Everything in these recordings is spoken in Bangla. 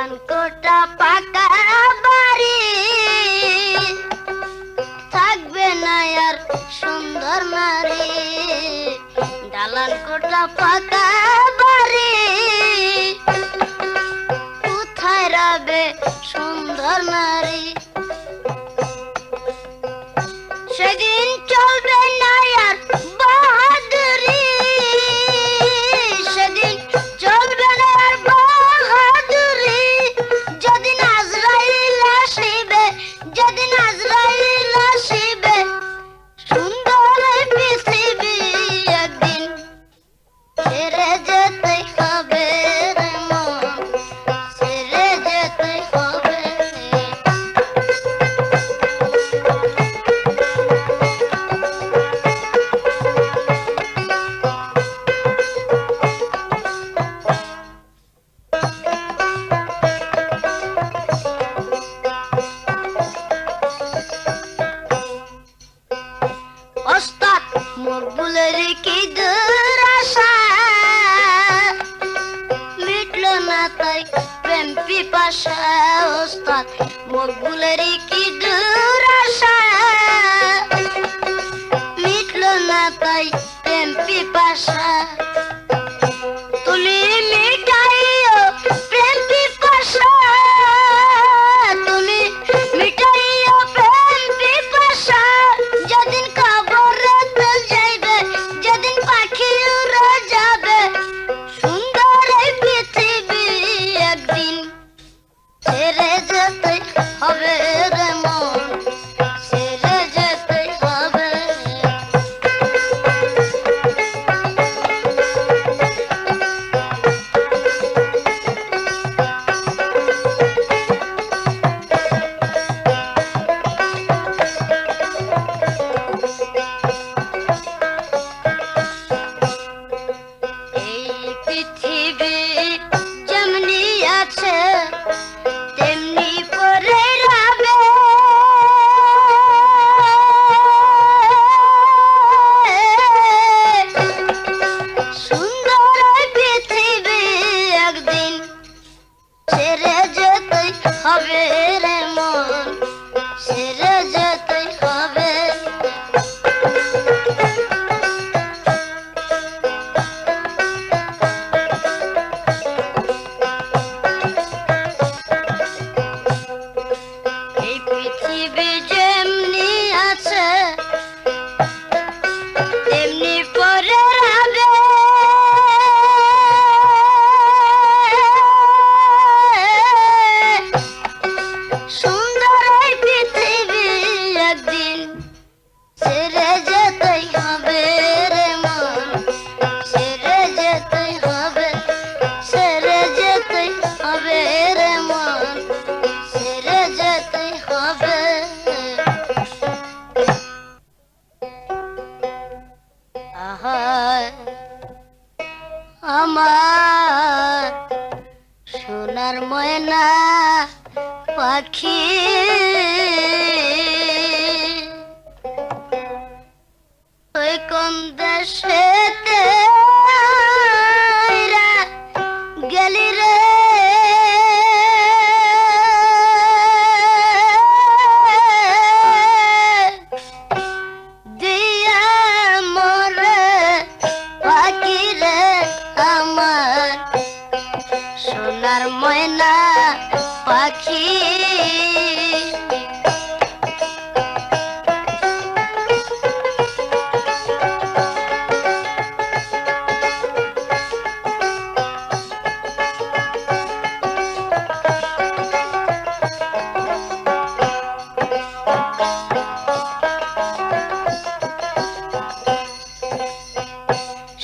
কোটা পাকা বাড়ি থাকবে না আর সুন্দর নারী দালান কোটা পাকা বাড়ি কোথায় রবে সুন্দর নারী সেদিন চলবে না আর বাহাদুরি সেদিন চলবে না আর বাহাদুরি যেদিন আজরাইল আসিবে যেদিন আজরাইল আসিবে সুন্দর পৃথিবী একদিন ছেড়ে যেতে হবে রে মন ছেড়ে যেতে হবে ওস্তাদ মকবুলের কি দুরাশা মিটলো না তাই প্রেম পিপাসা ওস্তাদ মকবুলের কি দুরাশা মিটলো না তাই প্রেম পিপাসা তুমি মিটাইও প্রেম পিপাসা তুমি মিটাইও প্রেম পিপাসা যেদিন কবরে চল যাইবে যেদিন পাখি উড়ে যাবে সুন্দর এই পৃথিবী একদিন ছেড়ে যেতে হবে রে মন ছেড়ে যেতে হবে এই পৃথিবী যেমনি আছে তেমনি পরে রবে সুন্দর এই পৃথিবী একদিন ছেড়ে যেতে হবে রে মন ছেড়ে যেতে হবে এই পৃথিবী যেমনি আছে তেমনি পরে রবে সুন্দর এই পৃথিবী একদিন ছেড়ে যেতে হবে রে মন ছেড়ে যেতে হবে ছেড়ে যেতে হবে রে মন ছেড়ে যেতে হবে আহায় আমার সোনার ময়না পাখি ওই কোন দেশেতে গেলি রে দিয়া মরে পাখি রে আমার সোনার ময়না পাখি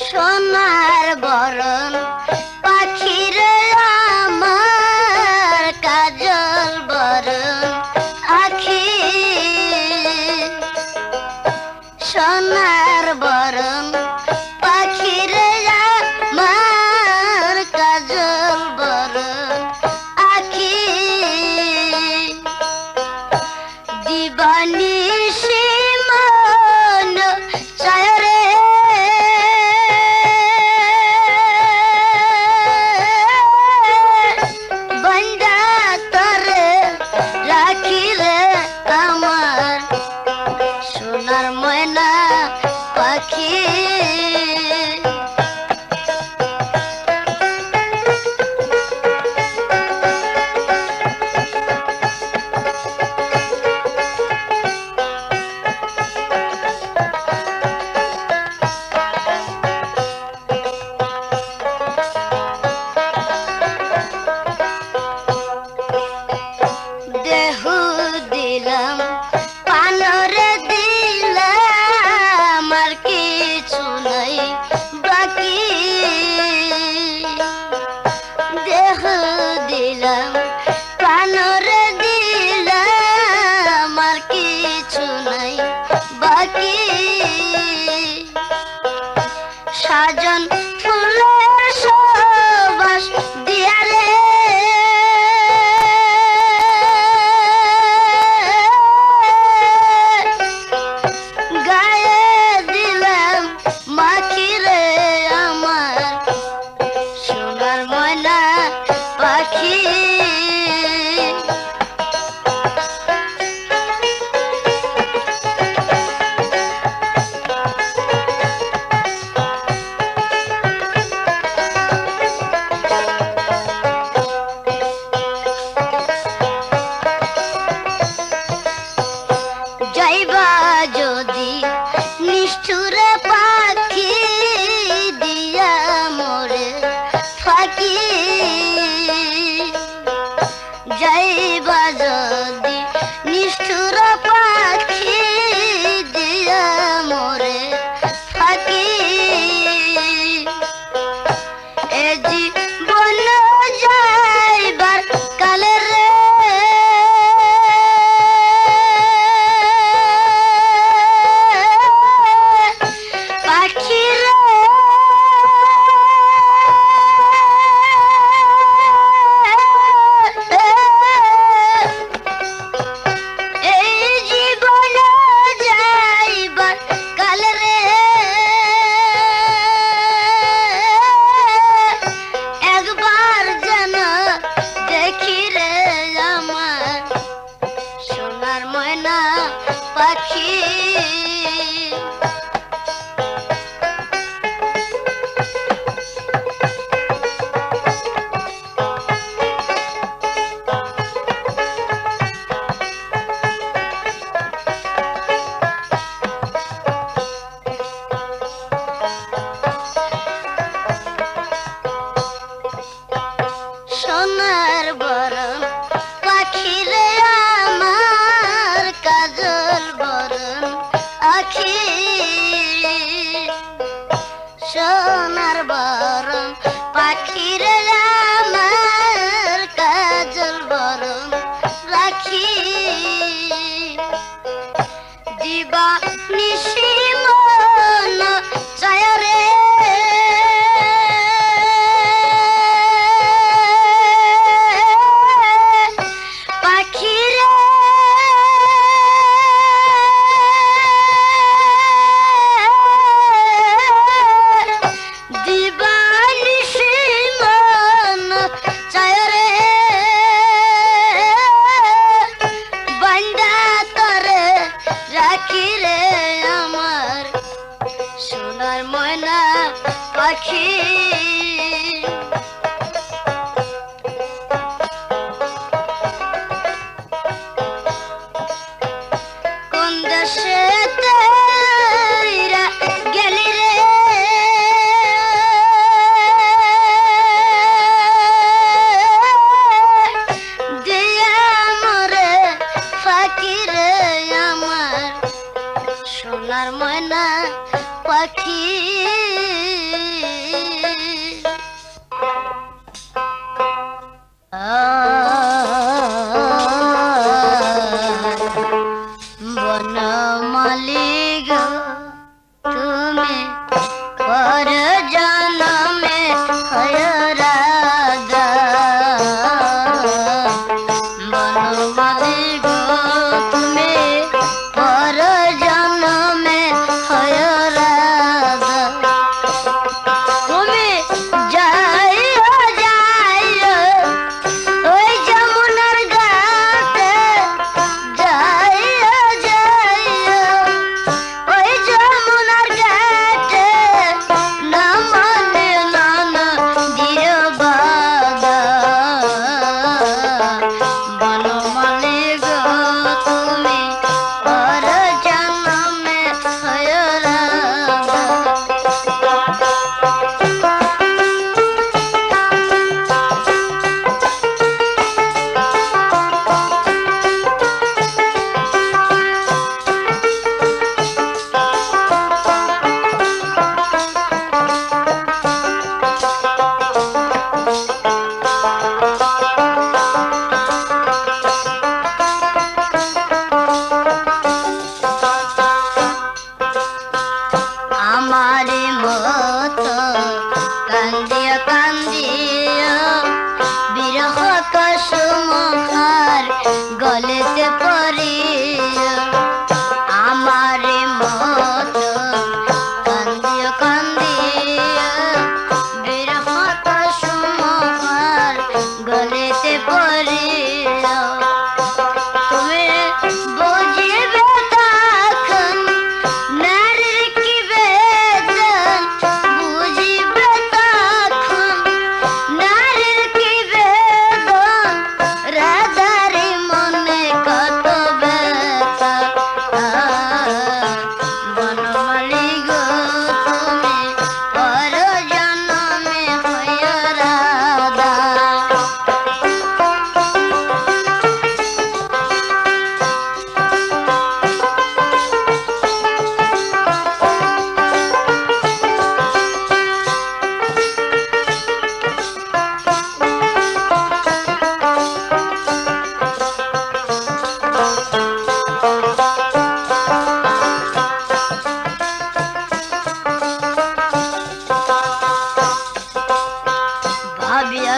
সোনার বরণ পাখির আমার কাজল বরণ থাকি যাইবা যদি নিষ্ঠুর পাখি দিয়া মোরে থাকি এ জীবন যাইবার কালে রে পাখি রে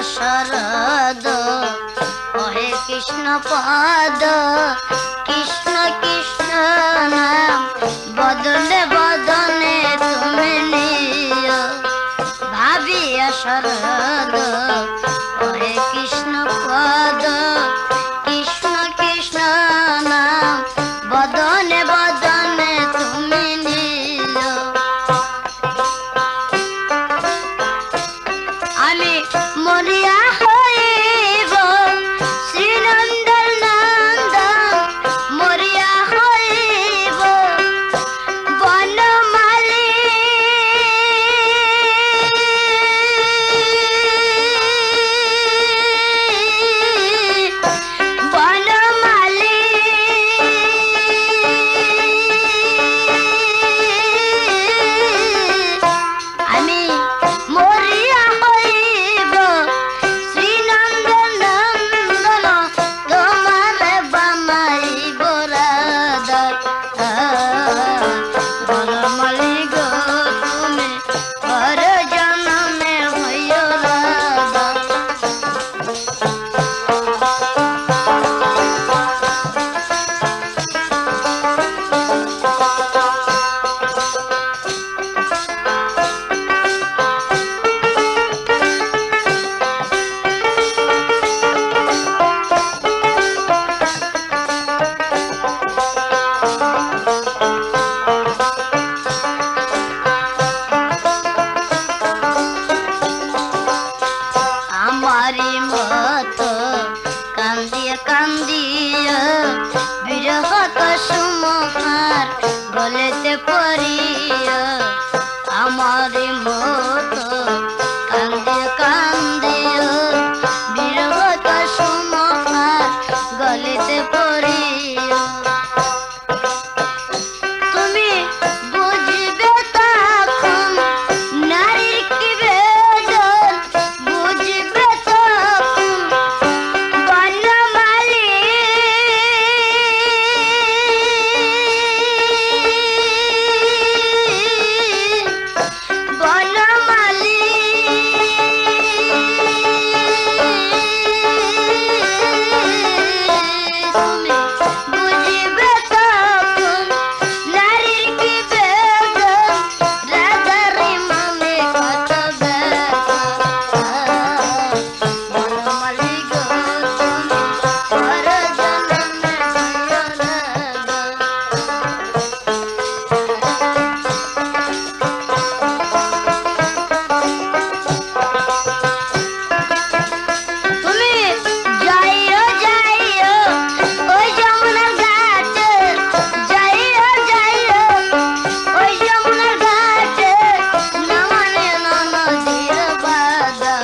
শরদ ওহে কৃষ্ণ পদ কৃষ্ণ কৃষ্ণ নাম বদনে বদনে তুমি নিও ভাবিয়া শরদ ওহে কৃষ্ণ পদ কৃষ্ণ কৃষ্ণ নাম বদনে বদনে তুমি নিও আমি মরিয়া হইব শ্রীনন্দন নন্দন মরিয়া হইব বনমালী বনমালী আমি মরিয়া হইব শ্রীনন্দন নন্দন তোমার বানাইব রাধা বনমালী গো তুমি পর জন্মে হইও রাধা আমারি মতো কান্দিয়া কান্দিয়া বিরহ কুসুমহার গলেতে পড়িয়া আমারি মতো কান্দিয়া কান্দিয়া বিরহ কুসুমহার গলেতে পড়িয়া তুমি বুঝবে তখন নারীর কি বেদন বুঝবে তখন বনমালী বনমালী তুমি বুঝবে তখন নারীর কি বেদন রাধারি মনে কত ব্যথা বনমালী গো তুমি পর জন্মে হইও তুমি যাইও যাইও ওই যমুনার ঘাটে যাইও যাইও ওই যমুনার ঘাটে নমনে নদীর বাদা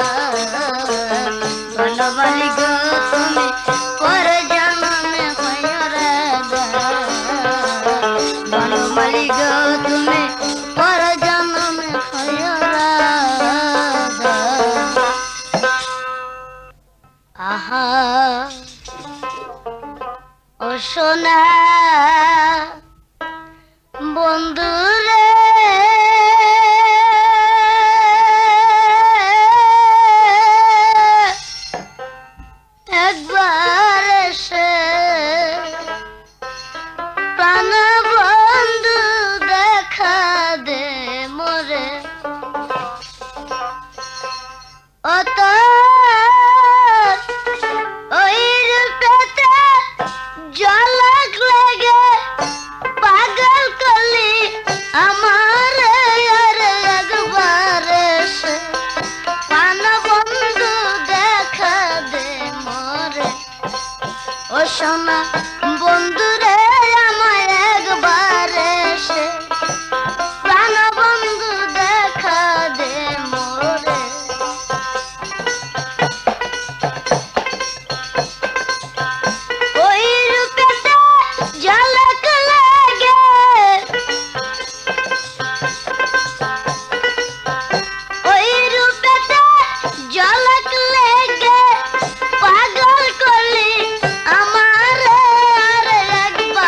বনমালী গো তুমি পর জন্মে হইও রাধা বনমালী গো তুমি পর জন্মে হইও রাধা আহা ও সোনা বন্ধুরে একবার এসে প্রাণ বন্ধু দেখা দে মোরে অত ওই রূপেতে ঝলক লেগে পাগল করলি আমার আর একবার এসে প্রাণ বন্ধু দেখা দে মোরে ও সোনা বন্ধুরে আমায় একবার এসে প্রাণ বন্ধু দেখা দে মোরে ওই রূপেতে ঝলক লাগে ওই রূপেতে ঝলক লেগে পাগল করলি আমার আর একবার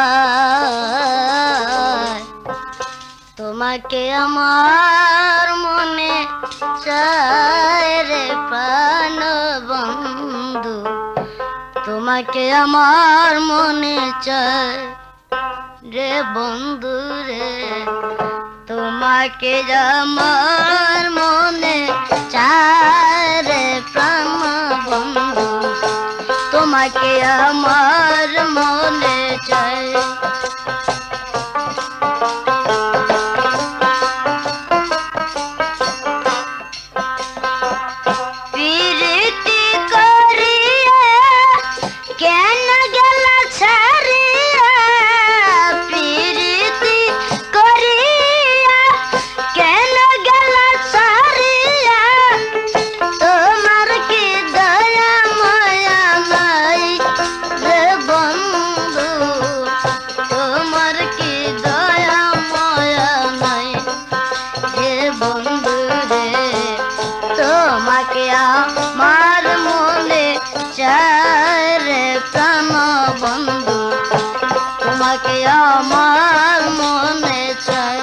আয় তোমাকে আমার মনে চায় রে প্রাণ বন্ধু তোমাকে আমার মনে চায় রে বন্ধু রে তোমাকে আমার মনে চায় রে প্রাণ বন্ধু তোমাকে আমার মনে চায় প্রীতি করিয়া কেন গেলা ছাড়িয়া প্রীতি করিয়া কেন গেলা ছাড়িয়া তোমার কি দয়া মায়া নাই রে বন্ধু তোমার কি দয়া মায়া নাই হে বন্ধু রে তোমাকে আমার মনে চায় রে প্রাণ বন্ধু তোমাকে আমার মনে চায়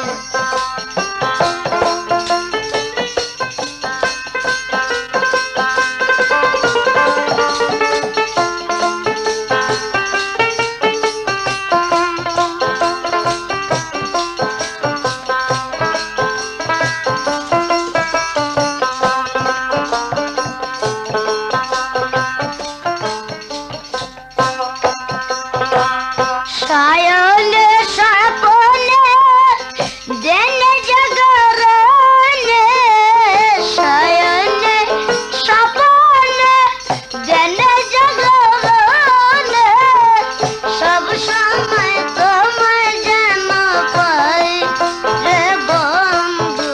সায়নে স্বপনে জেনে জাগরণে সায়নে স্বপনে জেনে জাগরণে সব সময় তোমায় যেন পাই রে বন্ধু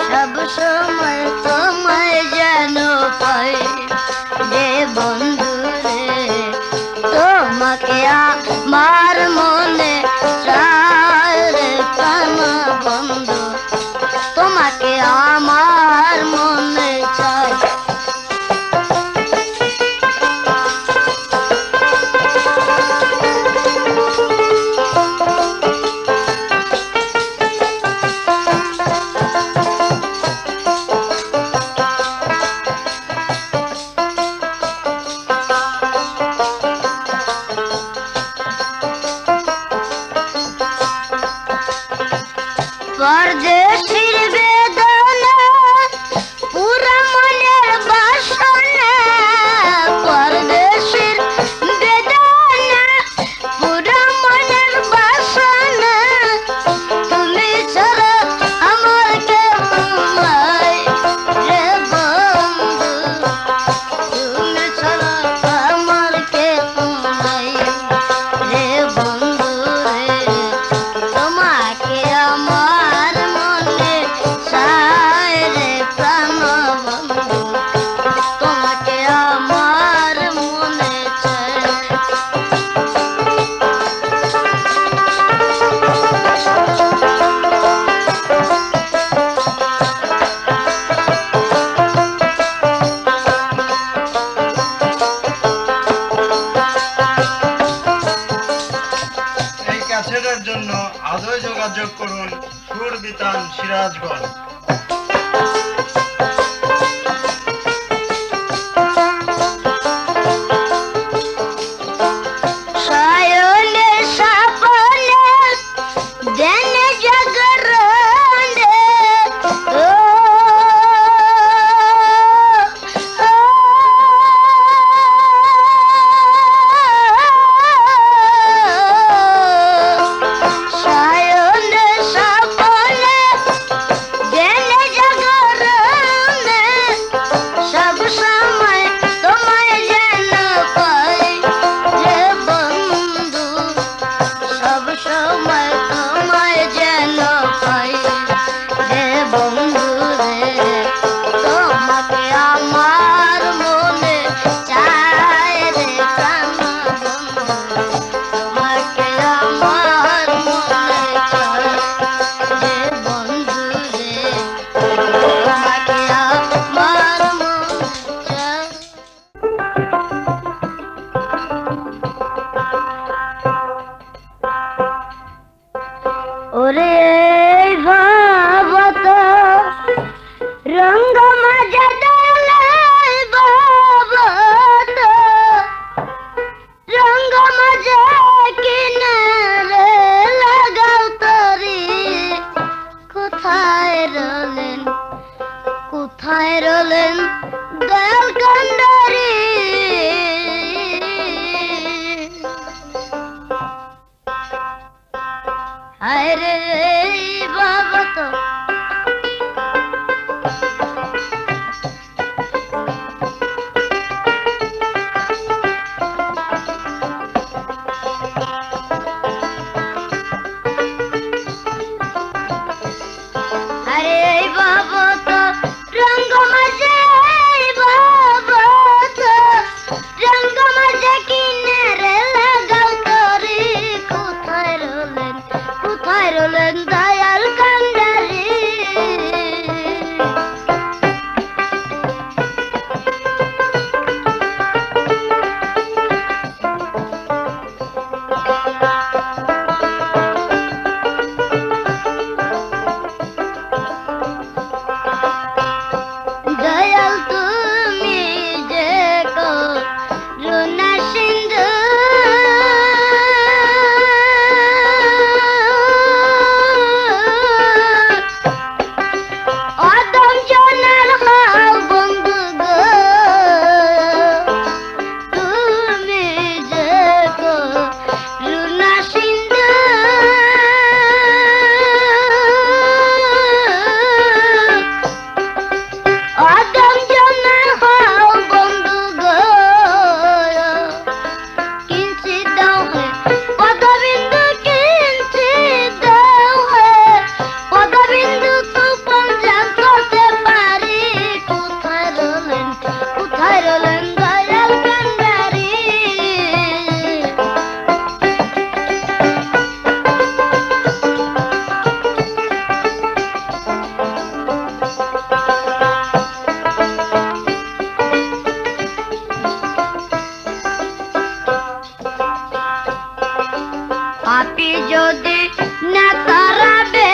সব সময় তোমায় যেন পাই রে বন্ধু রে তোমাকে আমার মনে চায় রে প্রাণ বন্ধু তোমাকে আমার মনে চায় পরদেশীর বেদনা পুরা মনের বাসনা পরদেশীর বেদনা পুরা মনের বাসনা তুমি ছাড়া আমার কেউ নাই রে বন্ধু তুমি ছাড়া আমার কেউ নাই রে বন্ধু রে তোমাকে আমার মনে চায় রে প্রাণ বন্ধু তোমাকে আমার মনে চায় এই ক্যাসেটের জন্য আজই যোগাযোগ করুন সুর বিতান সিরাজগঞ্জ সায়নে স্বপনে জেনে জাগরণে সায়নে স্বপনে পাপি যদি না তারাবে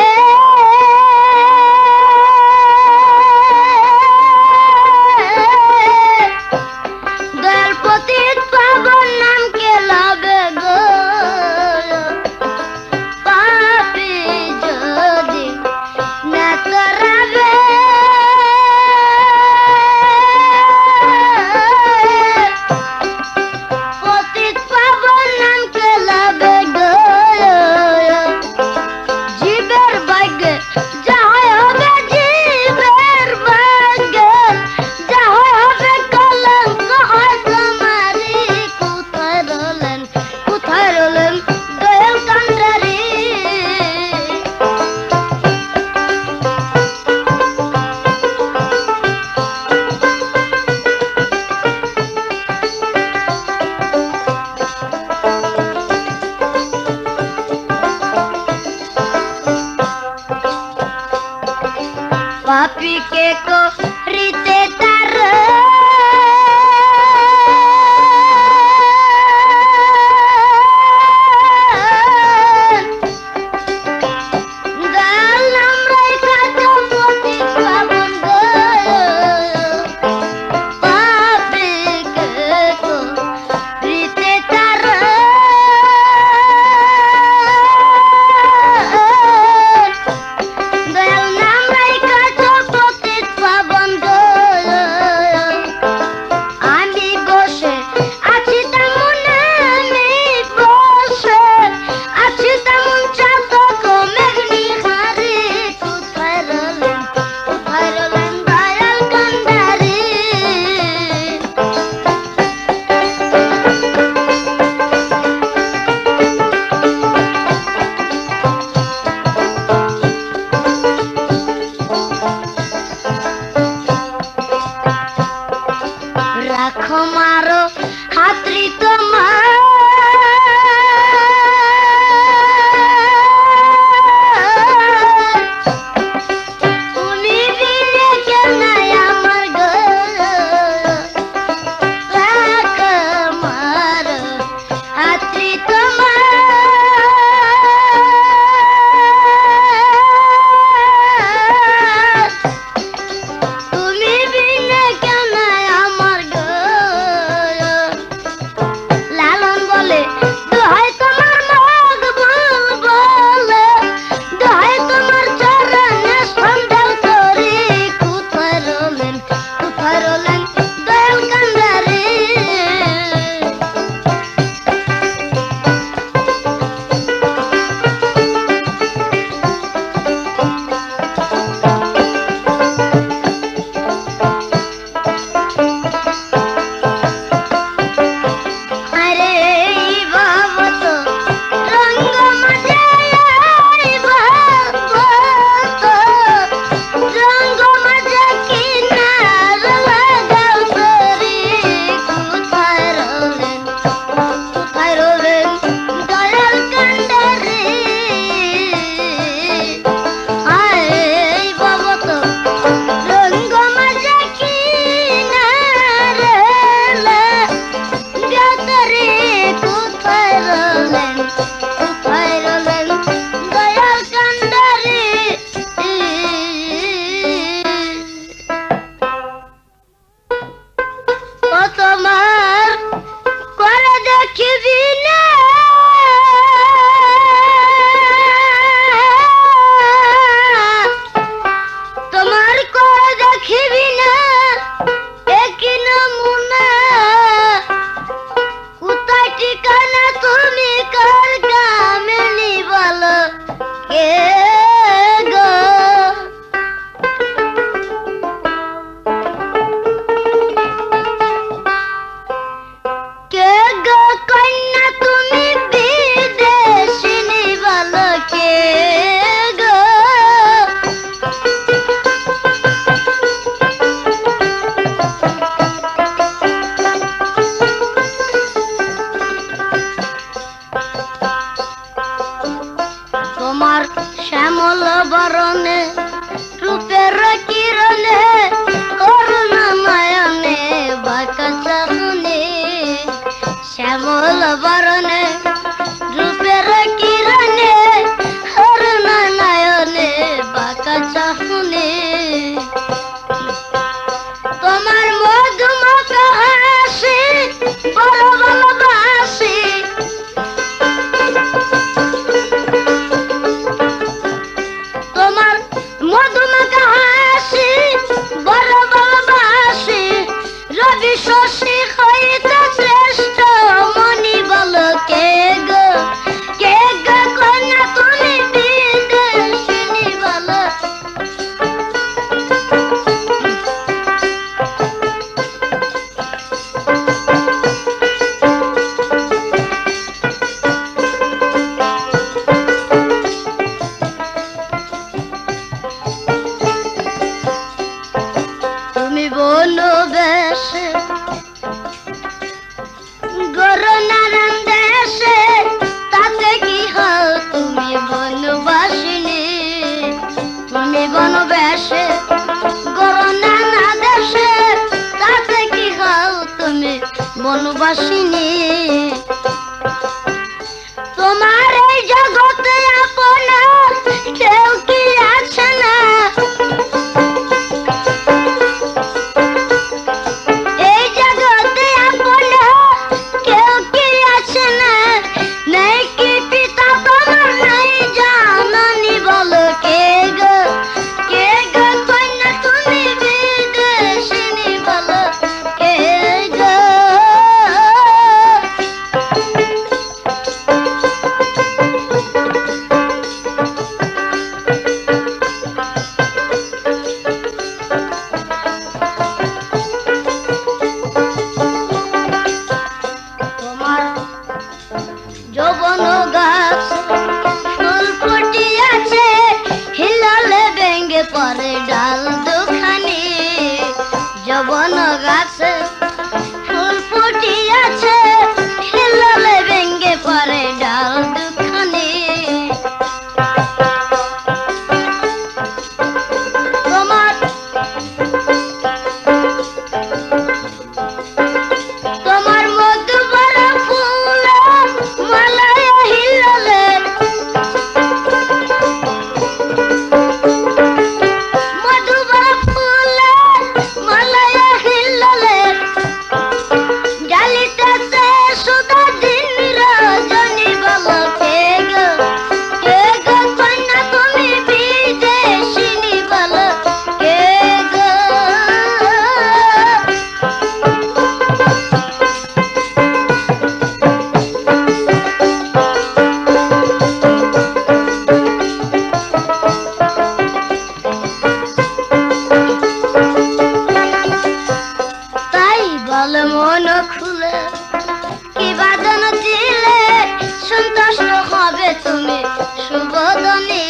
দয়াল পতিত পাবন নাম কে লাবে গো পাপি যদি না তারাবে পতিত পাবন নাম কে লাবে গো জীবের ভাগ্যে যা হবে জীবের ভাগ্যে যা হবে কলঙ্ক হয় তোমারি কোথায় রলেন দয়াল কান্ডারি पापी के को रीते तर दयाल नाम रेखा जो पोती पावन गो पापी के को रीते तर दयाल नाम रेखा जो পতিত পাবন গো আমি বসে আছি তেমন আমি বসে আছি তেমন চাতক মেঘনি হারি কোথায় রলেন দয়াল কান্ডারি রাখো মারো হাতরি তোমার তুমি বিলে কেউ নাই আমার গো রাখো মারো হাতরি তোমার তুমি বিনে কেউ নাই আমার গো লালন বলে দোহাই তোমার মকবুল বলে দোহাই তোমার চরণে সন্ধান করি কোথায় রলেন দয়াল কান্ডারি আরে এই বাবা তো রঙ্গ মাঝে এই বাবা তো রঙ্গ মাঝে কিনার লাগাও তরি কোথায় রলেন দয়াল কান্ডারি এই বাবা তো রঙ্গ মাঝে কিনার গাতরে কোথায় রলেন দয়াল কান্ডারি ও তোমার করে দেখিবি না তোমার করে দেখিবি না একই নমুনা কোথায় ঠিকানা তুমি কার কামেলি বলো কে গো কে গো কন্যা তুমি বিদেশিনী বলো কে গো তোমার শ্যামল বরণে রূপের কিরণে করুণা নয়নে বাঁকা চাহনি শ্যামল বরণে রূপের কিরণে বাসিনী তোমার এই জগতে আপনা কেউ কি আছে না এই জগতে আপনা কেউ কি আছে না নেই কি পিতা তোমার নাই জাননি বলো কে গো কন্যা তুমি বিদেশিনী বলো কে গো তোমার যৌবন গাছ ফুল ফুটিয়াছে হিলালে ভেঙ্গে পড়ে ডাল দুখানি যৌবন গাছ ফুল ফুটিয়াছে হিলালে ভেঙ্গে পড়ে ডাল দুখানি তোমার তোমার মধুবর ফুল মালায় হিলালে মধুবর ফুল মালায় হিলালে জ্বালিতেছে সুধা দিন রজনী বলো কে গো কন্যা তুমি বিদেশিনী বলো কে গো তাই বল মন খুলে কি বাদন দিলে সন্তুষ্ট হবে তুমি সুবদনী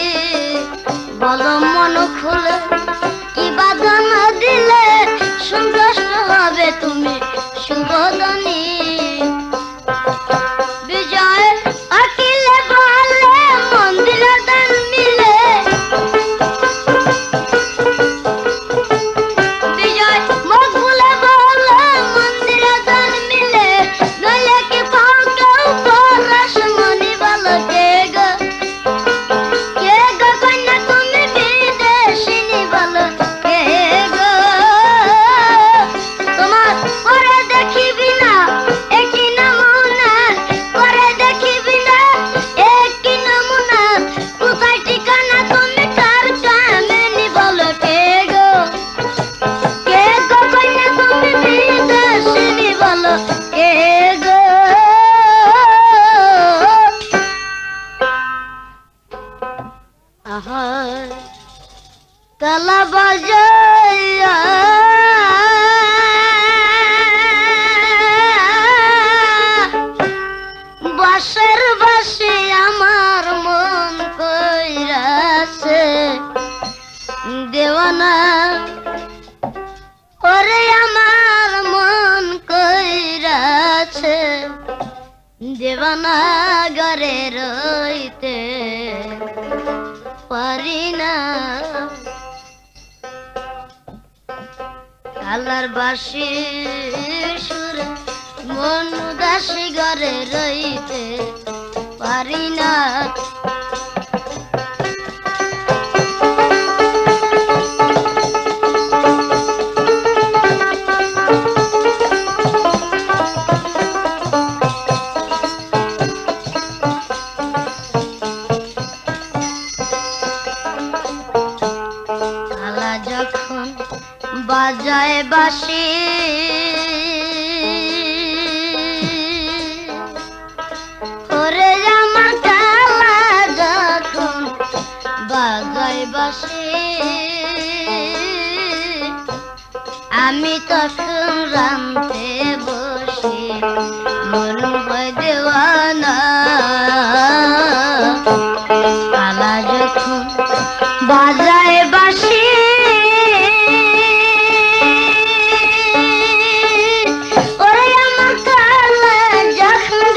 বল মন খুলে কি বাদন দিলে সন্তুষ্ট হবে তুমি সুবদনী বিজয় আকিলে বলে মন্দির দান মিলে বিজয় মকবুলে বলে মন্দির দান মিলে নইলে কি পাও কেউ পরশমণি বলো কে গো কন্যা তুমি বিদেশিনী বলো কে গো তোমার পরে দেখিবি না একই নমুনা পরে দেখিবি না একই নমুনা কোথায় ঠিকানা তুমি কার কামেনি বলো কে গো কন্যা তুমি বিদেশিনী বলো কে গো আহা তালা বাজাইয়া বাঁশের বাঁশি আমার মন কইরাছে দেওয়ানা ওরে আমার মন কইরাছে দেওয়ানা ঘরে রইতে পারি না কালার বাসি সুর মন উদাসী ঘরে রইতে পারি না কালা যখন বাজায় বাঁশি ওরে আমার কালা যখন বাজায় বাঁশি আমি তখন রামতে বসি মন হয় দেওয়ানা কালা যখন বাজায় বাঁশি ওরে আমার কালা যখন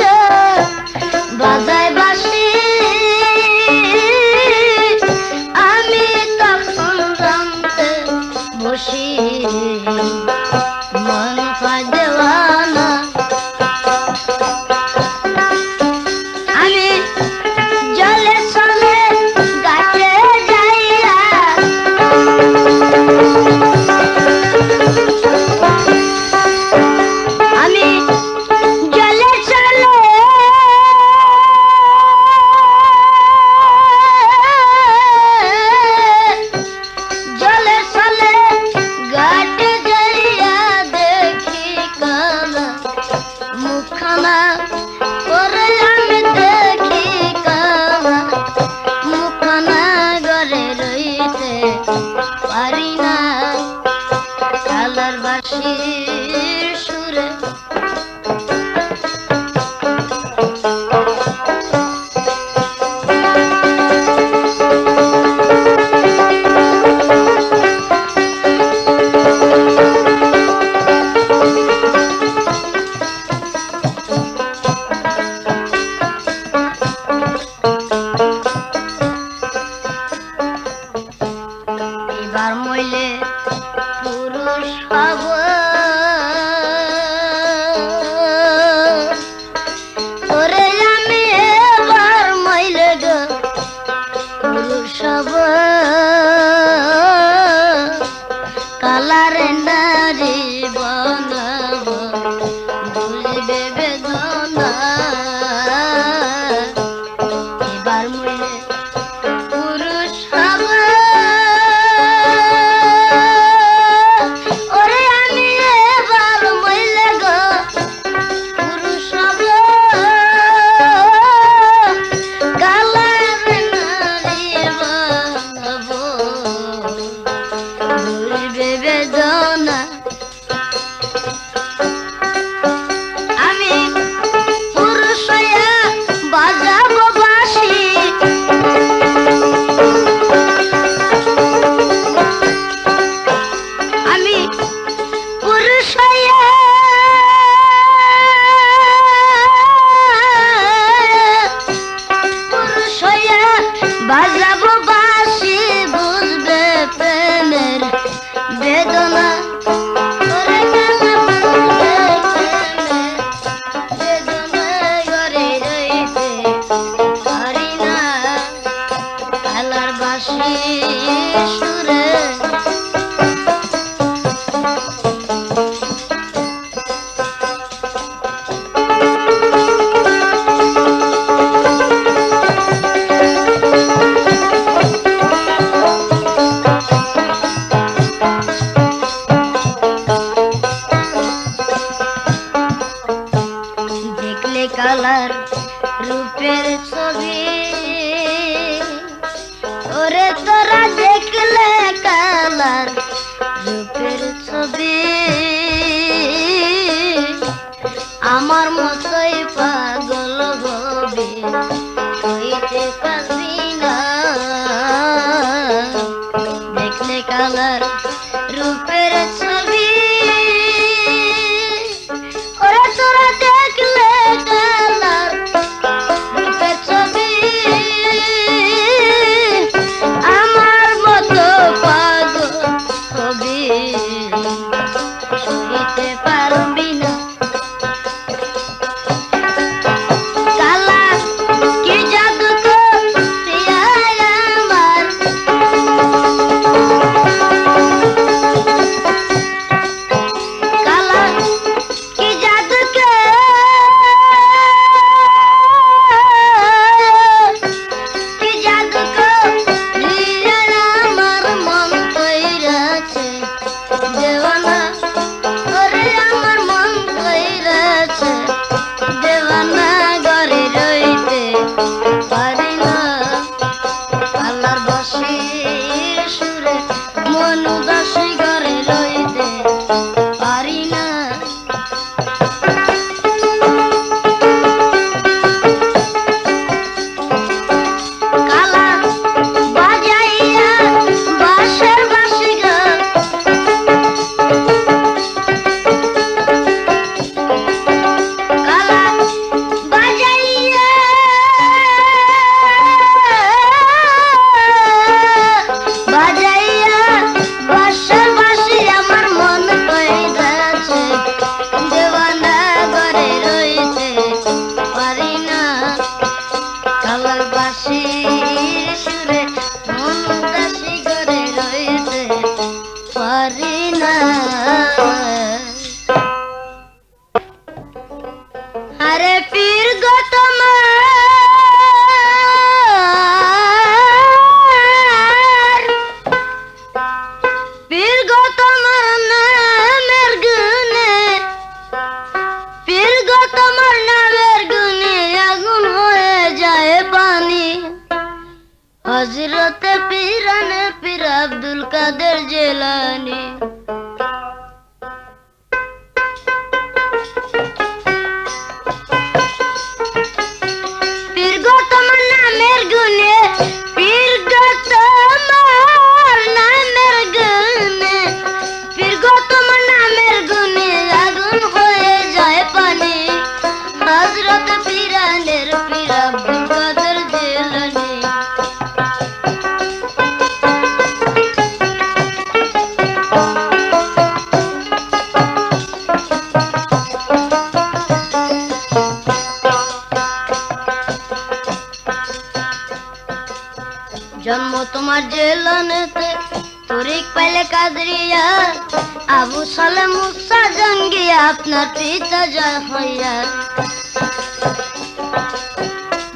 বাজায় বাঁশি আমি তখন রামতে বসি মন হয় কালার রূপের ছবি ওরে তোরা দেখলে কালার রূপের ছবি আমার মতোই পাগল হবি হইতে পারবি না দেখলে কালার রূপের ছবি ওরে তোরা দেখলে কালার রূপের ছবি আমার মতো পাগল হবি হইতে পারবি না কালা কি জাদু করিয়া আমার কালা কি জাদু কি জাদু করিয়া আমার মন কইরাছে দেওয়ানা ওরে আমার মন কইরাছে দেওয়ানা ঘরে রইতে পারি না আল্লাহর বাঁশির সুরে মন উদাসী ঘরে রইতে পারি না কালা বাজাইয়া বাঁশের বাঁশি গান কালা বাজাইয়া বাজাইয়া বাঁশের বাঁশি আমার মন কইরাছে দেওয়ানা ঘরে রইতে পারি না কালার বাঁশির সুরে মন উদাসী ঘরে রইতে পারি না আরে পীর গো তোমার পীর গো তোমার নামের গুণে পীর গো তোমার নামের গুণে আগুন হয়ে যায় পানি হযরতে পীরানে পীর আব্দুল কাদের জিলানী পীর গো তোমার নামের গুণে পীর গো তোমার নামের গুণে পীর গো তোমার নামের গুণে আগুন হয়ে যায় পানি হযরত পীরানের পীর আব্দুল কাদের জিলানী জন্ম তোমার জেলানেতে তরিক পাইলে কাদরিয়া আবু সালে মুসা জঙ্গিয়া আপনার পিতা জয় হইয়া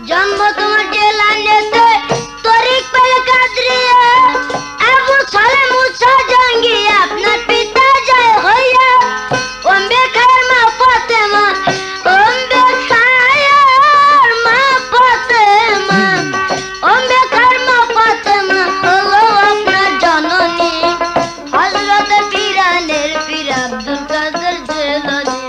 জন্ম তোমার জেলানেতে তরিক পাইলে কাদরিয়া আবু সালে মুসা জঙ্গিয়া আপনার পিতা জয় হইয়া ওম্বে খায়ের মা ফাতেমা ওম্বে খায়ের মা ফাতেমা ওম্বে খায়ের মা ফাতেমা হলো আপনার জননী হযরত পীরানের পীর আব্দুল কাদের জিলানী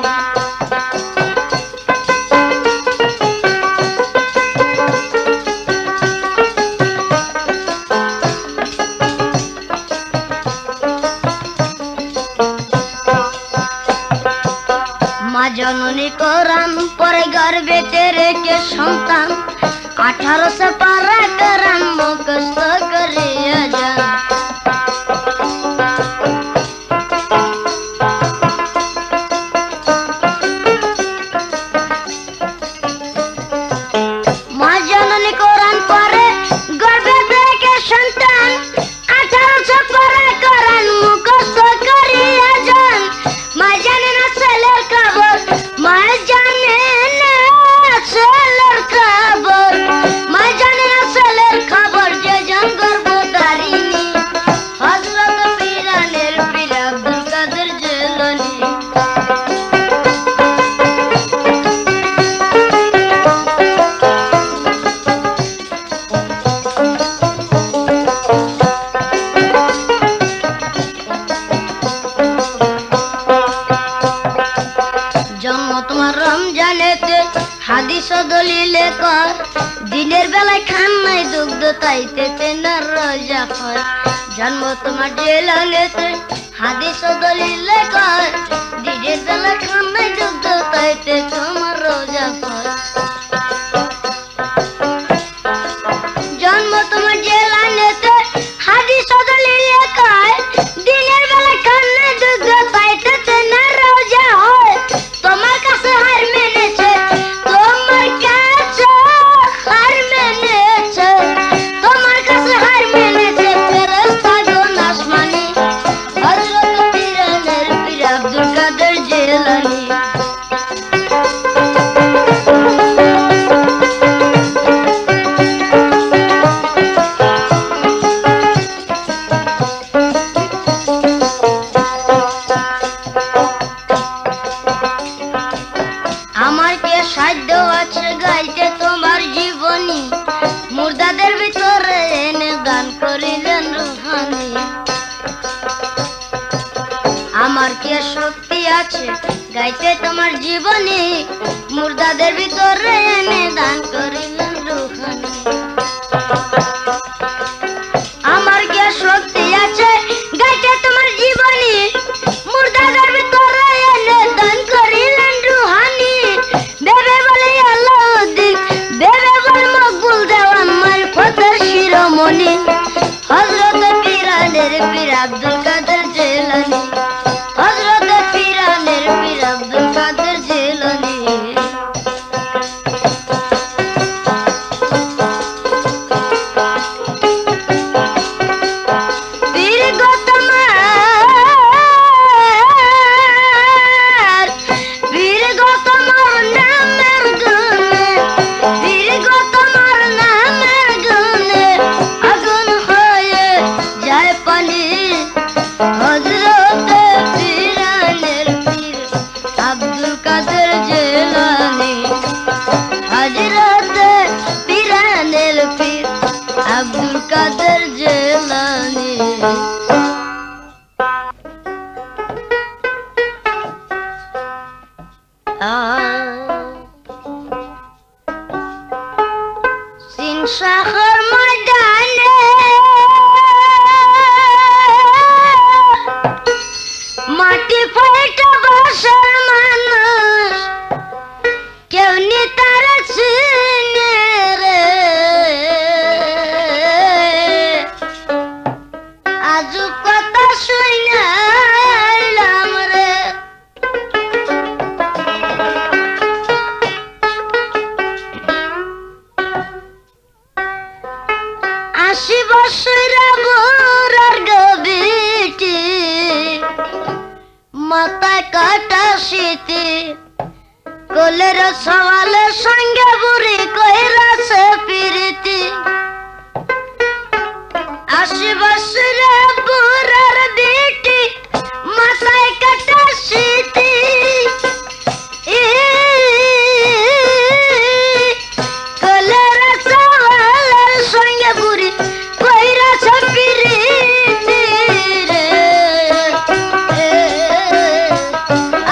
মা জননী কোরআন পরে গর্ভেতে রেখে সন্তান 1800 পারা কোরআন মুখস্থ করিয়া যান মা জননী কোরআন পরে গর্ভেতে রেখে সন্তান 1800 পারা কোরআন মুখস্থ করিয়া যান মা জানে না ছেলের খবর মা জানে না ছেলের খবর মা জানে না ছেলের হাদিস দলিলে কর দিনের বেলায় খান নাই দুগ্ধ তাইতে না রোজা ফল জন্ম তোমার জেলানেতে হাদিস দলিলে কর দিনের বেলায় খান নাই দুগ্ধ তাইতে তোমার রোজা ফল জন্ম তোমার জেলানেতে হাদিস দলিলে কর দিনের বেলায় খান নাই দুগ্ধ তাইতে না রোজা হয় তোমার কাছে হার মেনেছে তোমার কাছে হার মেনেছে তোমার কাছে হার মেনেছে ফেরেশতা গণ আসমানি হযরত পীরানের পীর আব্দুল কাদের জিলানী আমার কে সাধ্য আছে গাইতে তোমার জীবনী মুর্দাদের ভিতরে এনে দান করিলেন রুহানি আমার কে শক্তি আছে গাইতে তোমার জীবনী মুর্দাদের ভিতরে এনে দান করিলেন রুহানি আমার কে শক্তি আছে গাইতে তোমার জীবনী মুর্দাদের ভিতরে এনে দান করিলেন রুহানি বেবে বলে আল্লাউদ্দিন বেবে বলে মকবুল দেওয়ান মারফতের শিরোমণি হযরত পীরানের পীর আব্দুল কাদের জিলানী হযরত পীরানের পীর আব্দুল কাদের জিলানী পীর গো তোমার পীর গো তোমার নামের গুণে পীর গো তোমার নামের গুণে আগুন হয়ে যায় পানি হযরত পীরানের পীর আব্দুল কাদের জিলানী হযরত পীরানের পীর আব্দুল কাদের জিলানী সিন শহর ময়দানে মাটি ফাইটা বসার মানুষ কেউ নি তার চিনে রে আজু কথা শুনাইলাম রে আশি বছরা বুড়ার গবিটি মাথায় কাটা শীতি কোলের সওয়ালের সঙ্গে বুড়ি কইরাছে প্রীতি আশি বছরা বুড়ার বেটি মাথায় কাটা শীতি কোলের সওয়ালের সঙ্গে বুড়ি কইরাছে প্রীতি রে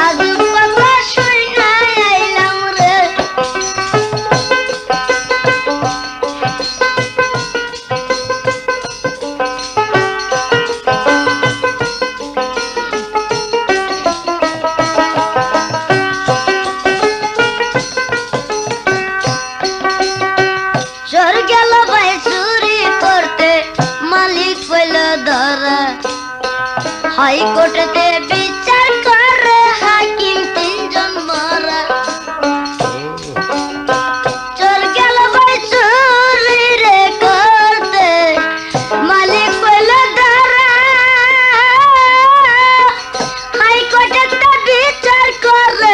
আজু কথা শুনাইলাম রে চোর গেল ভাই চুরি করতে মালিক পেল ধরা হাইকোর্টেতে বিচার করে হাকিম তিনজন মারা চোর গেল ভাই চুরি রে করতে মালিক পেল ধরা হাইকোর্টেতে বিচার করে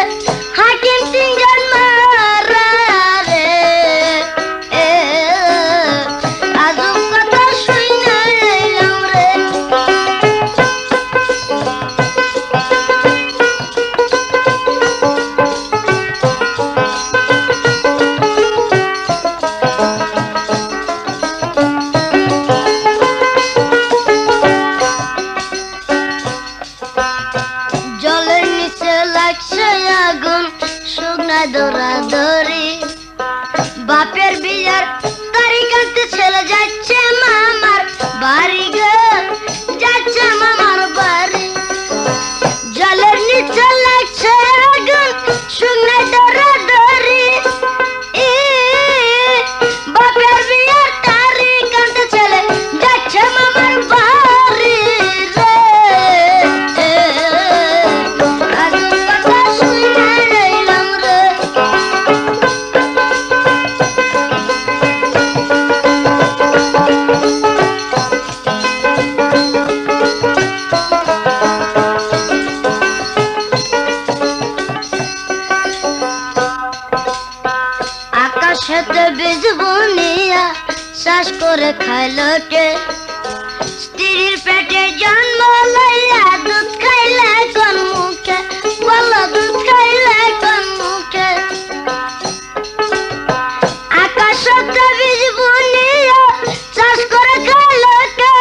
হাকিম তিনজন মারা রে আজব কথা শুনাইলাম রে আকাশেতে বীজ বুনিয়া চাষ করে খাইলো কে স্ত্রীর পেটে জন্ম লইয়া দুধ খাইলে কোন মুখে বলো দুধ খাইলে কোন মুখে আকাশেতে বীজ বুনিয়া চাষ করে খাইলো কে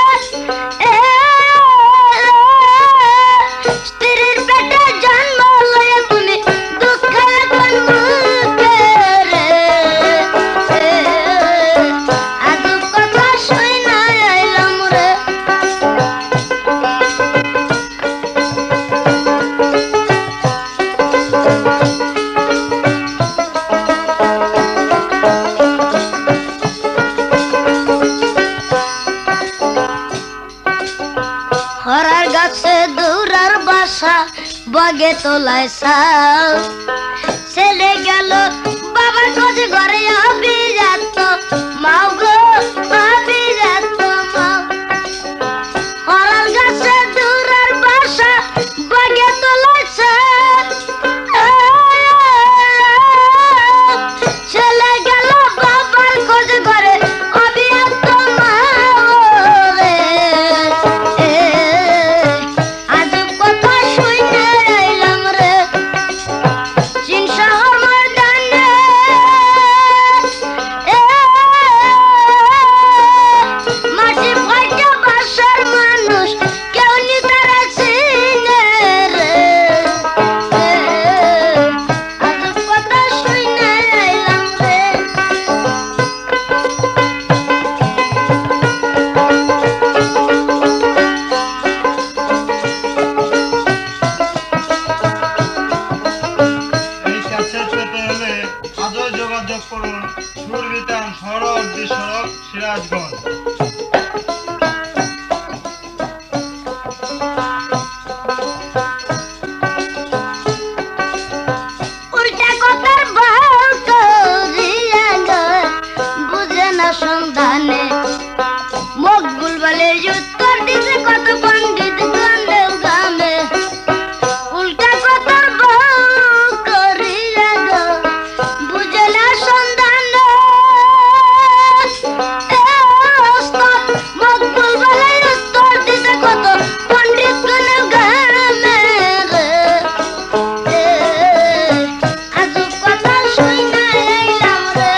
স্ত্রীর পেটে জন্ম লইয়া তুমি দুধ খাইলে কোন মুখে রে আদু কথা শুই না আইলাম রে হরার গাছে দৌড়ার বাসা বাগে তোলায় সাল ছেলে গেল বাবার খোঁজ ঘরে অভিজাত মাও গো অভিজাত মাও হরার গাছে দৌড়ার বাসা বাগে তোলায় সাল ছেলে গেল বাবার খোঁজ ঘরে অভিজাত মাও রে আজব কথা শুইতে আইলাম রে চীন শহর ময়দানে মাটি ফাইটা বাসার মানুষ কেউ নি তারা চিনে রে আজব কথা শুইতে আইলাম রে এই ক্যাসেট পেতে হলে আজই যোগাযোগ করুন সুরবিতান সড়ক সড়ক সিরাজগঞ্জ। উল্টা কথার বউ করিয়া গো বুঝে না সন্ধানে মকবুল বলে উত্তর দিতে কত পণ্ডিত গন্ডেও গামে উল্টা কথার বউ করিয়া গো বুঝে না সন্ধানে ওস্তাদ মকবুল বলে উত্তর দিতে কত পণ্ডিত গন্ডেও গামে রে আজব কথা শুই না আইলাম রে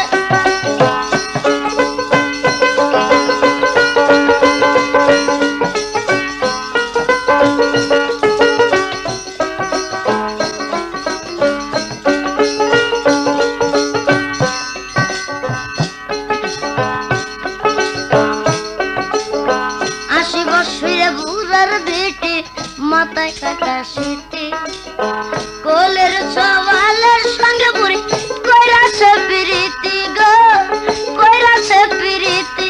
আশি বছরে বুড়ার বেটি মাথায় কাটা সিটি কোলের সওয়ালের সঙ্গে বুড়ি কইরাছে প্রীতি গো কইরাছে প্রীতি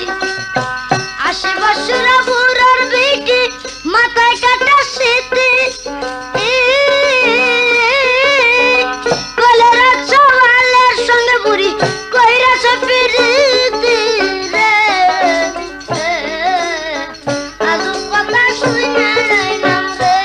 আশি বছরে বুড়ার বেটি মাথায় কাটা সিটি কোলের সওয়ালের সঙ্গে বুড়ি কইরাছে প্রীতি রে আজব কথা শুই না আইলাম রে